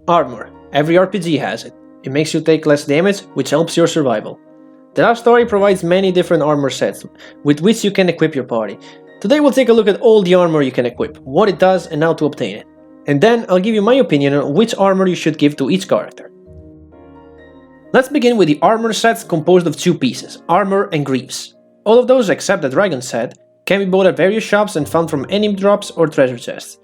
Armor. Every RPG has it. It makes you take less damage, which helps your survival. The last story provides many different armor sets, with which you can equip your party. Today we'll take a look at all the armor you can equip, what it does and how to obtain it. And then I'll give you my opinion on which armor you should give to each character. Let's begin with the armor sets composed of two pieces, armor and greaves. All of those except the dragon set can be bought at various shops and found from enemy drops or treasure chests.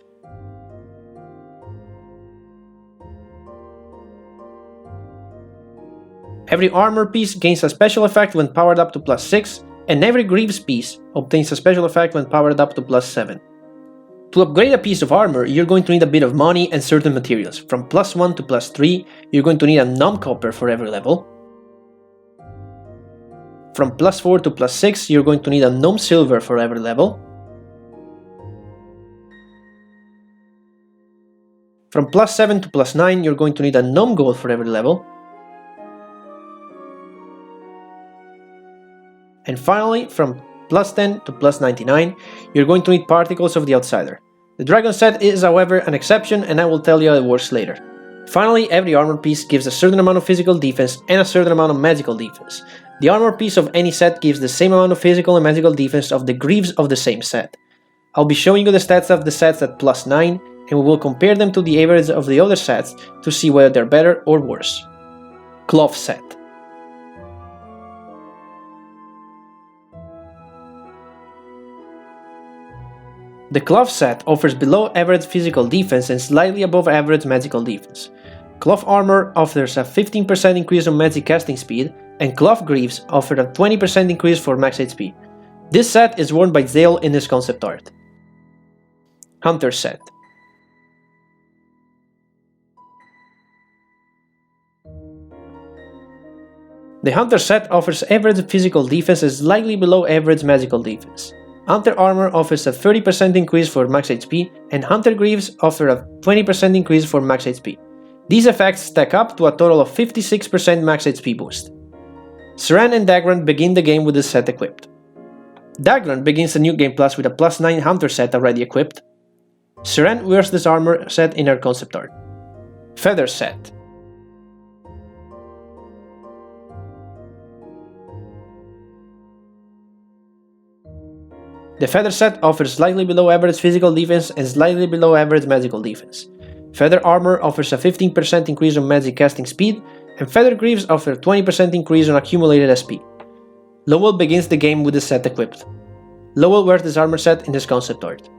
Every armor piece gains a special effect when powered up to +6, and every greaves piece obtains a special effect when powered up to +7. To upgrade a piece of armor, you're going to need a bit of money and certain materials. From +1 to +3, you're going to need a numb copper for every level. From +4 to +6, you're going to need a numb silver for every level. From +7 to +9, you're going to need a numb gold for every level. And finally, from +10 to +99, you're going to need particles of the outsider. The dragon set is, however, an exception, and I will tell you how it works later. Finally, every armor piece gives a certain amount of physical defense and a certain amount of magical defense. The armor piece of any set gives the same amount of physical and magical defense of the greaves of the same set. I'll be showing you the stats of the sets at +9, and we will compare them to the average of the other sets to see whether they're better or worse. Cloth set. The cloth set offers below average physical defense and slightly above average magical defense. Cloth armor offers a 15% increase on magic casting speed, and cloth greaves offer a 20% increase for max HP. This set is worn by Zale in his concept art. Hunter set. The Hunter set offers average physical defense and slightly below average magical defense. Hunter armor offers a 30% increase for max HP, and Hunter greaves offer a 20% increase for max HP. These effects stack up to a total of 56% max HP boost. Seren and Dagran begin the game with this set equipped. Dagran begins a new game plus with a +9 Hunter set already equipped. Seren wears this armor set in her concept art. Feather set. The Feather set offers slightly below average physical defense and slightly below average magical defense. Feather armor offers a 15% increase on magic casting speed, and Feather greaves offer a 20% increase on accumulated SP. Lowell begins the game with the set equipped. Lowell wears this armor set in his concept art.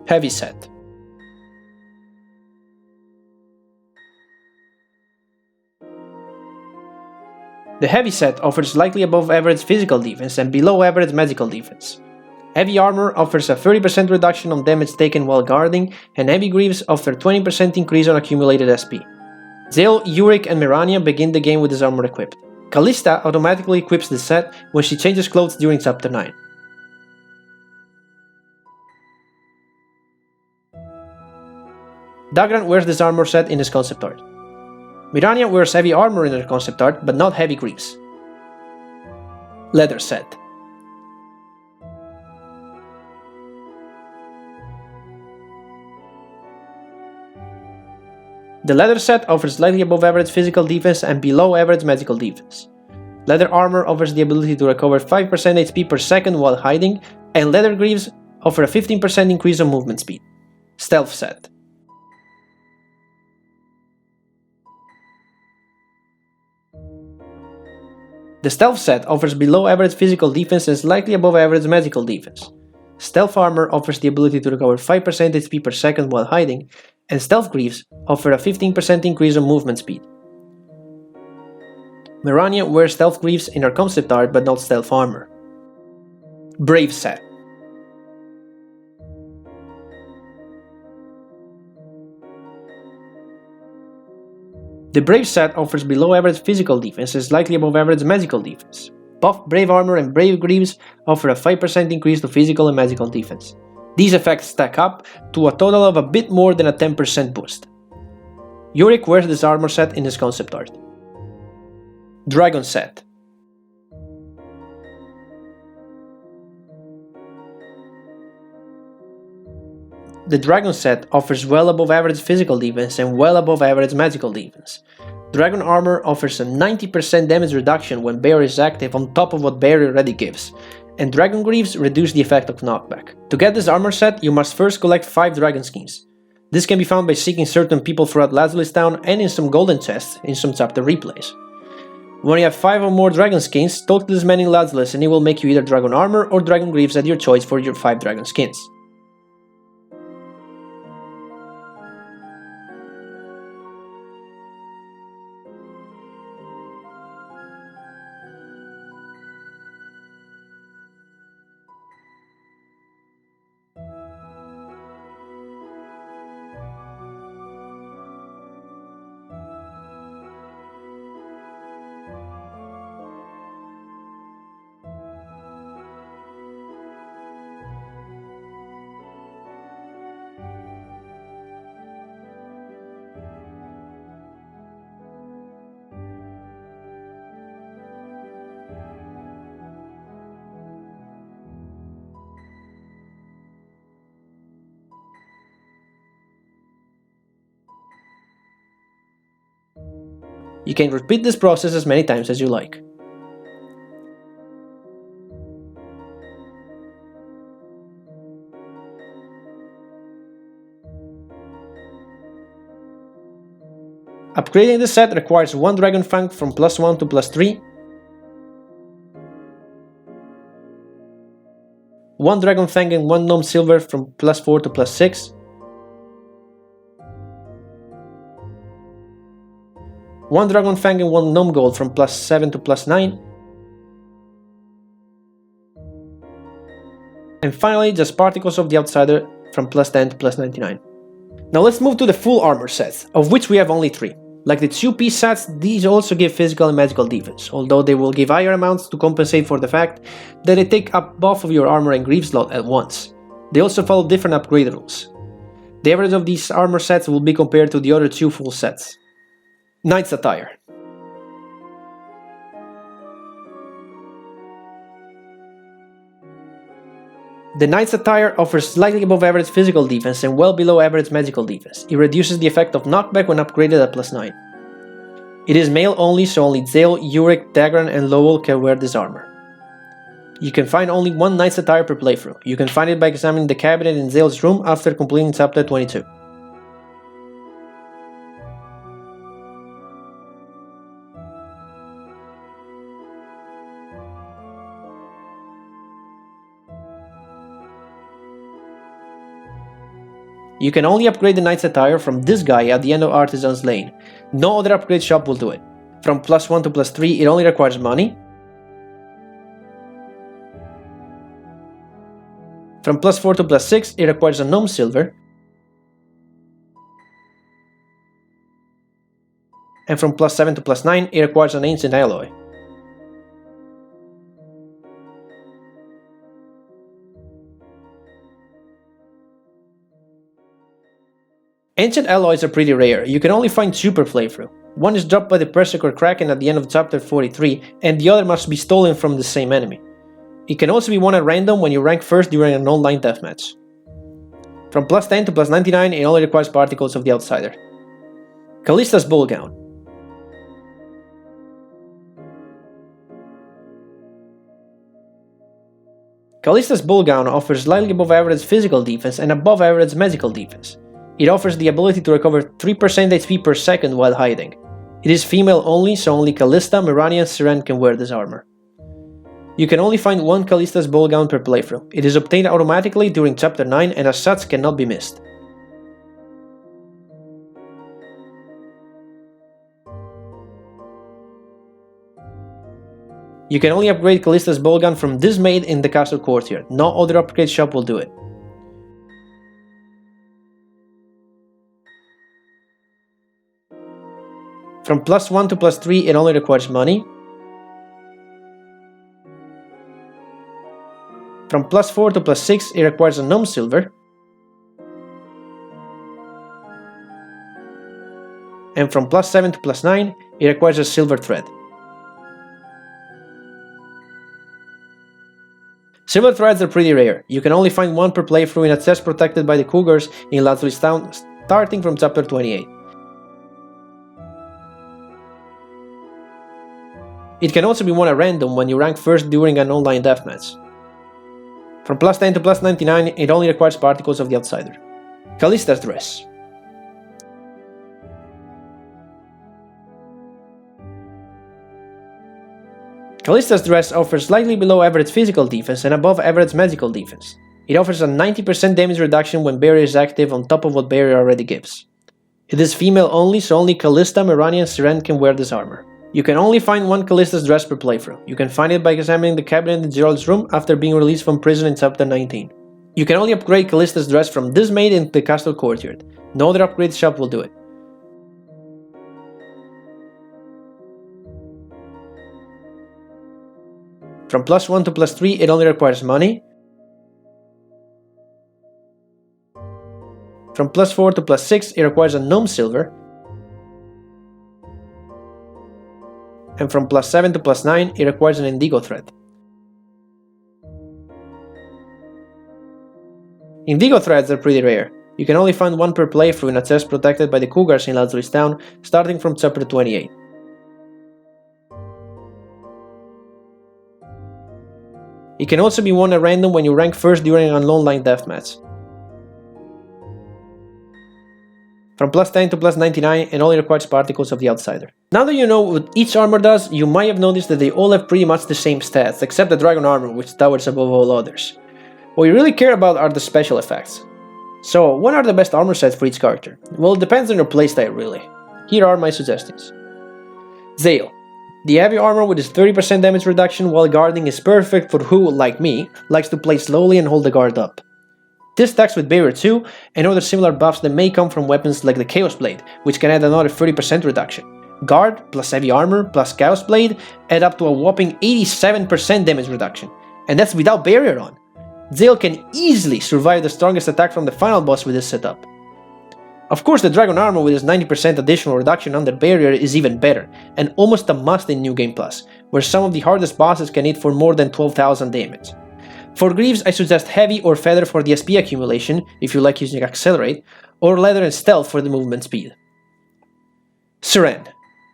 Heavy set. The Heavy set offers slightly above average physical defense and below average magical defense. Heavy armor offers a 30% reduction on damage taken while guarding, and Heavy greaves offer 20% increase on accumulated SP. Zale, Yurik, and Mirania begin the game with this armor equipped. Callista automatically equips this set when she changes clothes during chapter 9. Dagran wears this armor set in his concept art. Mirania wears heavy armor in her concept art, but not heavy greaves. Leather set. The leather set offers slightly above average physical defense and below average magical defense. Leather armor offers the ability to recover 5% HP per second while hiding, and leather greaves offer a 15% increase on movement speed. Stealth set. The Stealth set offers below average physical defense and slightly above average magical defense. Stealth armor offers the ability to recover 5% HP per second while hiding, and Stealth greaves offer a 15% increase on movement speed. Mirania wears Stealth greaves in her concept art but not Stealth armor. Brave set. The Brave set offers below average physical defense and slightly above average magical defense. Buff Brave armor and Brave greaves offer a 5% increase to physical and magical defense. These effects stack up to a total of a bit more than a 10% boost. Yurik wears this armor set in his concept art. Dragon set. The Dragon set offers well above average physical defense and well above average magical defense. Dragon armor offers a 90% damage reduction when Barrier is active on top of what Barrier already gives, and Dragon Greaves reduce the effect of knockback. To get this armor set, you must first collect 5 Dragon skins. This can be found by seeking certain people throughout Lazarus Town and in some golden chests in some chapter replays. When you have 5 or more Dragon skins, talk to this man in Lazarus and he will make you either Dragon armor or Dragon Greaves at your choice for your 5 Dragon skins. You can repeat this process as many times as you like. Upgrading the set requires 1 Dragon Fang from +1 to +3, 1 Dragon Fang and 1 Gnome Silver from +4 to +6, 1 Dragon Fang and 1 Gnome Gold from +7 to +9, and finally just Particles of the Outsider from +10 to +99. Now let's move to the full armor sets, of which we have only 3. Like the 2-piece sets, these also give physical and magical defense, although they will give higher amounts to compensate for the fact that they take up both of your armor and greave slot at once. They also follow different upgrade rules. The average of these armor sets will be compared to the other 2 full sets. Knight's Attire. The Knight's Attire offers slightly above average physical defense and well below average magical defense. It reduces the effect of knockback when upgraded at +9. It is male only, so only Zale, Uric, Dagran and Lowell can wear this armor. You can find only 1 Knight's Attire per playthrough. You can find it by examining the cabinet in Zale's room after completing chapter 22. You can only upgrade the Knight's Attire from this guy at the end of Artisan's Lane. No other upgrade shop will do it. From +1 to +3 it only requires money. From +4 to +6 it requires a Gnome Silver. And from +7 to +9 it requires an Ancient Alloy. Ancient alloys are pretty rare, you can only find 2 per playthrough. One is dropped by the Berserker Kraken at the end of chapter 43, and the other must be stolen from the same enemy. It can also be won at random when you rank first during an online deathmatch. From +10 to +99 it only requires Particles of the Outsider. Callista's Ballgown. Callista's Ballgown offers slightly above average physical defense and above average magical defense. It offers the ability to recover 3% HP per second while hiding. It is female only, so only Callista, Mirania and Siren can wear this armor. You can only find 1 Callista's Ballgown per playthrough. It is obtained automatically during chapter 9 and as such cannot be missed. You can only upgrade Callista's Ballgown from this maid in the castle courtyard. No other upgrade shop will do it. From +1 to +3 it only requires money. From +4 to +6 it requires a Gnome Silver. And from +7 to +9 it requires a Silver Thread. Silver threads are pretty rare. You can only find one per playthrough in a chest protected by the Cougars in Lazarus Town, starting from chapter 28. It can also be won at random when you rank first during an online deathmatch. From plus 10 to plus 99, it only requires particles of the Outsider. Callista's dress. Callista's dress offers slightly below average physical defense and above average magical defense. It offers a 90% damage reduction when barrier is active on top of what barrier already gives. It is female only, so only Callista, Mirania and Siren can wear this armor. You can only find one Callista's dress per playthrough. You can find it by examining the cabinet in Gerald's room after being released from prison in chapter 19. You can only upgrade Callista's dress from this maid in the castle courtyard. No other upgrade shop will do it. From plus 1 to plus 3, it only requires money. From plus 4 to plus 6, it requires a gnome silver. And from plus 7 to plus 9, it requires an indigo thread. Indigo threads are pretty rare. You can only find one per playthrough in a chest protected by the Cougars in Lazarus Town, starting from chapter 28. It can also be won at random when you rank first during an online deathmatch. From plus 10 to plus 99, it only requires particles of the Outsider. Now that you know what each armor does, you might have noticed that they all have pretty much the same stats, except the Dragon armor, which towers above all others. What you really care about are the special effects. So, what are the best armor sets for each character? Well, it depends on your playstyle really. Here are my suggestions. Zale. The heavy armor with its 30% damage reduction while guarding is perfect for who, like me, likes to play slowly and hold the guard up. This stacks with Barrier 2 and other similar buffs that may come from weapons like the Chaos Blade, which can add another 30% reduction. Guard plus heavy armor plus Chaos Blade add up to a whopping 87% damage reduction, and that's without Barrier on. Zale can easily survive the strongest attack from the final boss with this setup. Of course, the Dragon armor with its 90% additional reduction under Barrier is even better, and almost a must in New Game Plus, where some of the hardest bosses can hit for more than 12,000 damage. For Greaves, I suggest Heavy or Feather for the SP accumulation, if you like using Accelerate, or Leather and Stealth for the movement speed. Siren.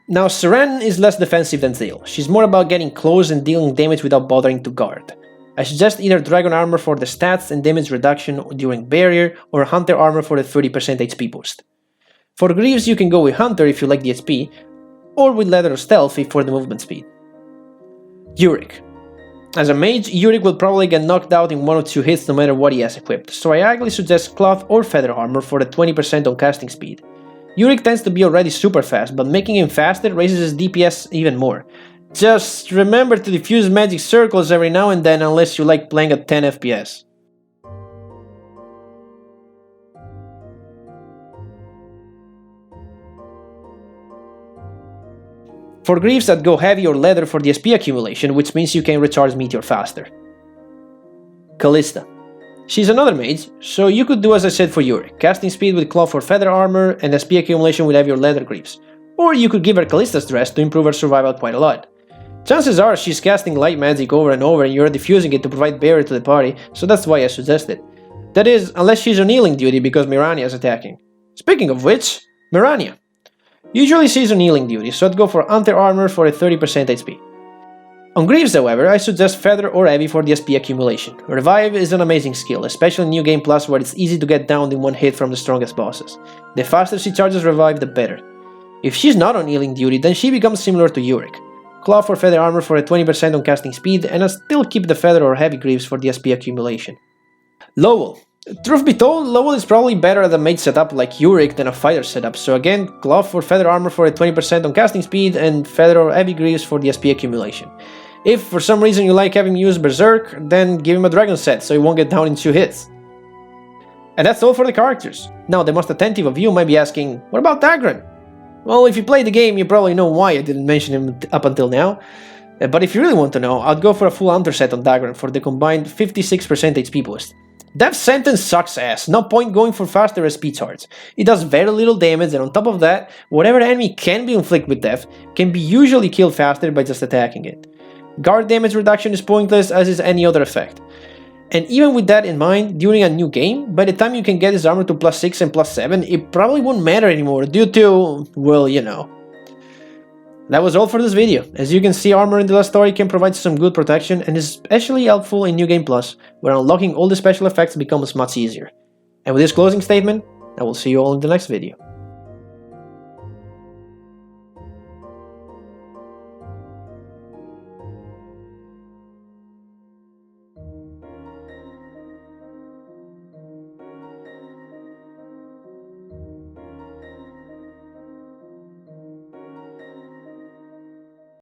Now, Siren is less defensive than Zale. She's more about getting close and dealing damage without bothering to guard. I suggest either Dragon armor for the stats and damage reduction during Barrier, or Hunter armor for the 30% HP boost. For Greaves, you can go with Hunter if you like the HP, or with Leather or Stealth for the movement speed. Yurik. As a mage, Yurik will probably get knocked out in 1 or 2 hits no matter what he has equipped, so I highly suggest Cloth or Feather armor for the 20% on casting speed. Yurik tends to be already super fast, but making him faster raises his DPS even more. Just remember to defuse magic circles every now and then unless you like playing at 10 FPS. For Greaves, I'd go Heavy or Leather for the SP accumulation, which means you can recharge Meteor faster. Callista. She's another mage, so you could do as I said for Yurik, casting speed with Cloth or Feather armor and SP accumulation with Heavy or Leather Greaves. Or you could give her Callista's dress to improve her survival quite a lot. Chances are she's casting light magic over and over and you're diffusing it to provide barrier to the party, so that's why I suggest it. That is, unless she's on healing duty because Mirania is attacking. Speaking of which, Mirania. Usually she's on healing duty, so I'd go for Hunter armor for a 30% HP. On Greaves, however, I suggest Feather or Heavy for the SP accumulation. Revive is an amazing skill, especially in New Game Plus where it's easy to get downed in one hit from the strongest bosses. The faster she charges Revive, the better. If she's not on healing duty, then she becomes similar to Yurik. Cloth or Feather armor for a 20% on casting speed, and I still keep the Feather or Heavy Greaves for the SP accumulation. Lowell. Truth be told, Lowell is probably better at a mage setup like Yurik than a fighter setup, so again, Cloth or Feather armor for a 20% on casting speed, and Feather or Heavy Greaves for the SP accumulation. If for some reason you like having him use Berserk, then give him a Dragon set so he won't get down in 2 hits. And that's all for the characters. Now, the most attentive of you might be asking, what about Dagran? Well, if you play the game, you probably know why I didn't mention him up until now. But if you really want to know, I'd go for a full Hunter set on Dagran for the combined 56% HP boost. Death Sentence sucks ass, no point going for faster SP charge. It does very little damage, and on top of that, whatever enemy can be inflicted with death can be usually killed faster by just attacking it. Guard damage reduction is pointless, as is any other effect. And even with that in mind, during a new game, by the time you can get his armor to +6 and +7, it probably won't matter anymore due to, well, you know. That was all for this video. As you can see, armor in the last story can provide some good protection and is especially helpful in New Game Plus, where unlocking all the special effects becomes much easier. And with this closing statement, I will see you all in the next video.